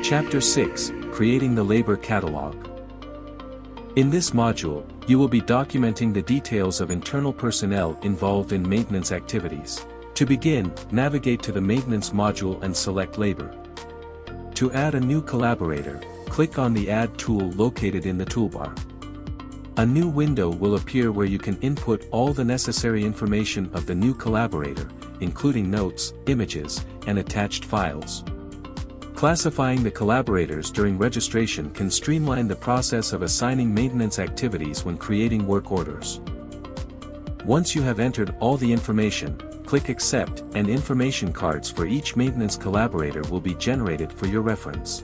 Chapter 6, Creating the Labor Catalog. In this module, you will be documenting the details of internal personnel involved in maintenance activities. To begin, navigate to the Maintenance module and select Labor. To add a new collaborator, click on the Add tool located in the toolbar. A new window will appear where you can input all the necessary information of the new collaborator, including notes, images, and attached files. Classifying the collaborators during registration can streamline the process of assigning maintenance activities when creating work orders. Once you have entered all the information, click Accept, and information cards for each maintenance collaborator will be generated for your reference.